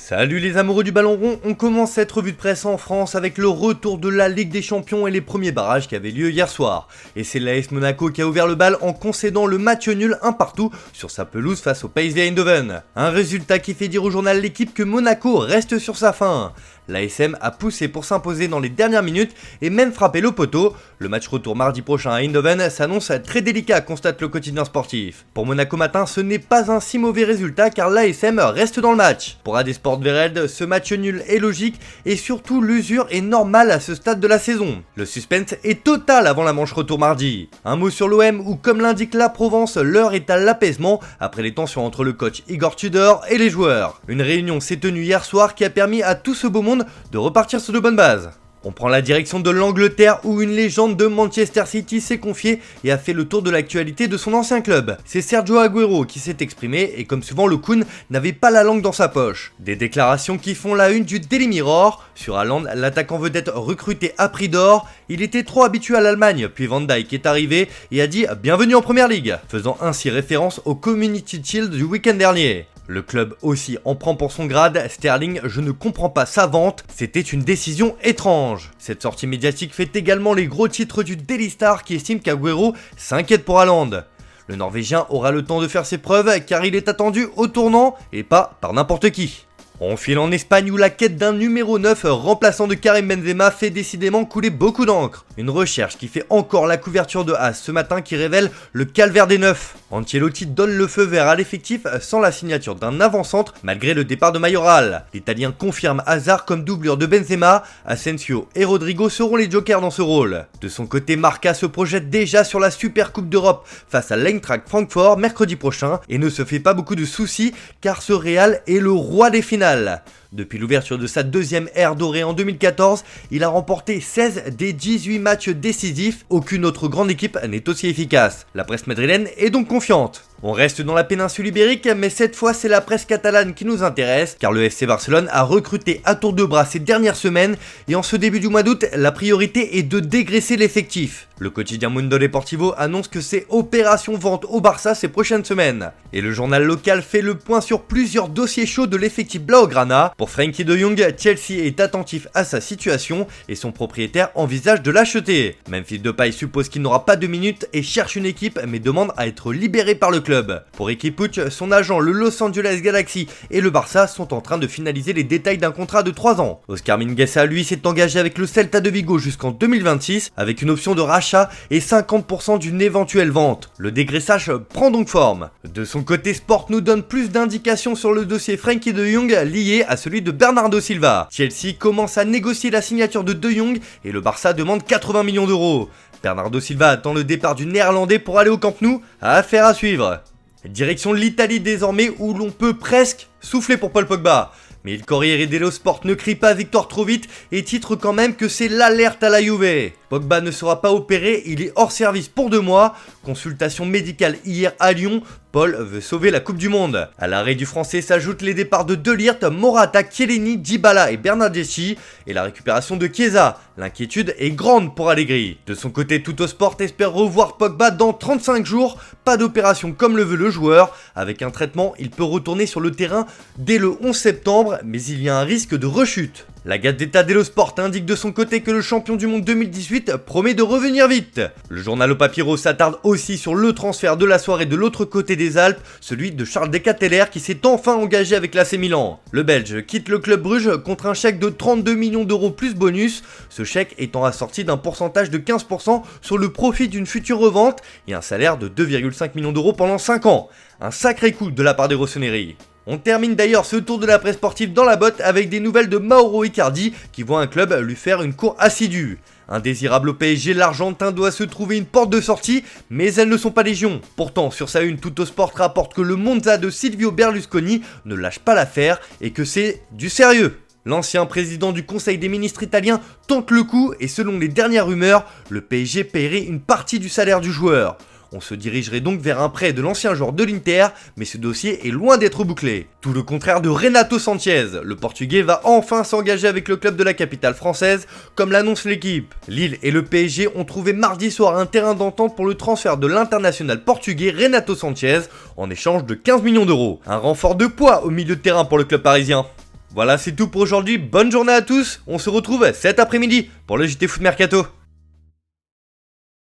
Salut les amoureux du ballon rond, on commence cette revue de presse en France avec le retour de la Ligue des Champions et les premiers barrages qui avaient lieu hier soir. Et c'est l'AS Monaco qui a ouvert le bal en concédant le match nul 1-1 sur sa pelouse face au PSV Eindhoven. Un résultat qui fait dire au journal L'Équipe que Monaco reste sur sa faim. L'ASM a poussé pour s'imposer dans les dernières minutes et même frappé le poteau. Le match retour mardi prochain à Eindhoven s'annonce très délicat, constate le quotidien sportif. Pour Monaco Matin, ce n'est pas un si mauvais résultat car l'ASM reste dans le match. Pour AD Sport Véreld, ce match nul est logique et surtout l'usure est normale à ce stade de la saison. Le suspense est total avant la manche retour mardi. Un mot sur l'OM où, comme l'indique la Provence, l'heure est à l'apaisement après les tensions entre le coach Igor Tudor et les joueurs. Une réunion s'est tenue hier soir qui a permis à tout ce beau monde de repartir sur de bonnes bases. On prend la direction de l'Angleterre où une légende de Manchester City s'est confiée et a fait le tour de l'actualité de son ancien club. C'est Sergio Aguero qui s'est exprimé et comme souvent le Kun n'avait pas la langue dans sa poche. Des déclarations qui font la une du Daily Mirror. Sur Haaland, l'attaquant vedette recruté à prix d'or. Il était trop habitué à l'Allemagne, puis Van Dijk est arrivé et a dit « Bienvenue en Première Ligue », faisant ainsi référence au Community Shield du week-end dernier. Le club aussi en prend pour son grade, Sterling, je ne comprends pas sa vente, c'était une décision étrange. Cette sortie médiatique fait également les gros titres du Daily Star qui estime qu'Aguero s'inquiète pour Haaland. Le Norvégien aura le temps de faire ses preuves car il est attendu au tournant et pas par n'importe qui. On file en Espagne où la quête d'un numéro 9 remplaçant de Karim Benzema fait décidément couler beaucoup d'encre. Une recherche qui fait encore la couverture de AS ce matin qui révèle le calvaire des neufs. Ancelotti donne le feu vert à l'effectif sans la signature d'un avant-centre malgré le départ de Mayoral. L'Italien confirme Hazard comme doublure de Benzema, Asensio et Rodrigo seront les jokers dans ce rôle. De son côté, Marca se projette déjà sur la Super Coupe d'Europe face à l'Eintracht Francfort mercredi prochain et ne se fait pas beaucoup de soucis car ce Real est le roi des finales. Depuis l'ouverture de sa deuxième ère dorée en 2014, il a remporté 16 des 18 matchs décisifs. Aucune autre grande équipe n'est aussi efficace. La presse madrilène est donc confiante. On reste dans la péninsule ibérique, mais cette fois c'est la presse catalane qui nous intéresse, car le FC Barcelone a recruté à tour de bras ces dernières semaines, et en ce début du mois d'août, la priorité est de dégraisser l'effectif. Le quotidien Mundo Deportivo annonce que c'est opération vente au Barça ces prochaines semaines. Et le journal local fait le point sur plusieurs dossiers chauds de l'effectif Blaugrana. Pour Frenkie de Jong, Chelsea est attentif à sa situation, et son propriétaire envisage de l'acheter. Memphis Depay suppose qu'il n'aura pas de minutes et cherche une équipe, mais demande à être libéré par le club. Pour Riqui Puig, son agent, le Los Angeles Galaxy et le Barça sont en train de finaliser les détails d'un contrat de 3 ans. Oscar Mingueza, lui, s'est engagé avec le Celta de Vigo jusqu'en 2026 avec une option de rachat et 50% d'une éventuelle vente. Le dégraissage prend donc forme. De son côté, Sport nous donne plus d'indications sur le dossier Frenkie de Jong lié à celui de Bernardo Silva. Chelsea commence à négocier la signature de De Jong et le Barça demande 80 millions d'euros. Bernardo Silva attend le départ du Néerlandais pour aller au Camp Nou, affaire à suivre. Direction l'Italie désormais où l'on peut presque souffler pour Paul Pogba. Mais le Corriere dello Sport ne crie pas victoire trop vite et titre quand même que c'est l'alerte à la Juve. Pogba ne sera pas opéré, il est hors service pour 2 mois. Consultation médicale hier à Lyon, Paul veut sauver la Coupe du Monde. À l'arrêt du français s'ajoutent les départs de De Ligt, Morata, Chiellini, Dybala et Bernardeschi et la récupération de Chiesa. L'inquiétude est grande pour Allegri. De son côté, Tuttosport espère revoir Pogba dans 35 jours. Pas d'opération comme le veut le joueur. Avec un traitement, il peut retourner sur le terrain dès le 11 septembre, mais il y a un risque de rechute. La Gazzetta dello Sport indique de son côté que le champion du monde 2018 promet de revenir vite. Le journal au Papiro s'attarde aussi sur le transfert de la soirée de l'autre côté des Alpes, celui de Charles Decateller qui s'est enfin engagé avec l'AC Milan. Le Belge quitte le club Bruges contre un chèque de 32 millions d'euros plus bonus, ce chèque étant assorti d'un pourcentage de 15% sur le profit d'une future revente et un salaire de 2,5 millions d'euros pendant 5 ans. Un sacré coup de la part des Rossoneri. On termine d'ailleurs ce tour de la presse sportive dans la botte avec des nouvelles de Mauro Icardi qui voit un club lui faire une cour assidue. Indésirable au PSG, l'Argentin doit se trouver une porte de sortie, mais elles ne sont pas légion. Pourtant, sur sa une, Tuttosport rapporte que le Monza de Silvio Berlusconi ne lâche pas l'affaire et que c'est du sérieux. L'ancien président du Conseil des ministres italien tente le coup et selon les dernières rumeurs, le PSG paierait une partie du salaire du joueur. On se dirigerait donc vers un prêt de l'ancien joueur de l'Inter, mais ce dossier est loin d'être bouclé. Tout le contraire de Renato Sanchez, le Portugais va enfin s'engager avec le club de la capitale française, comme l'annonce l'équipe. Lille et le PSG ont trouvé mardi soir un terrain d'entente pour le transfert de l'international portugais Renato Sanchez, en échange de 15 millions d'euros. Un renfort de poids au milieu de terrain pour le club parisien. Voilà, c'est tout pour aujourd'hui, bonne journée à tous, on se retrouve cet après-midi pour le JT Foot Mercato.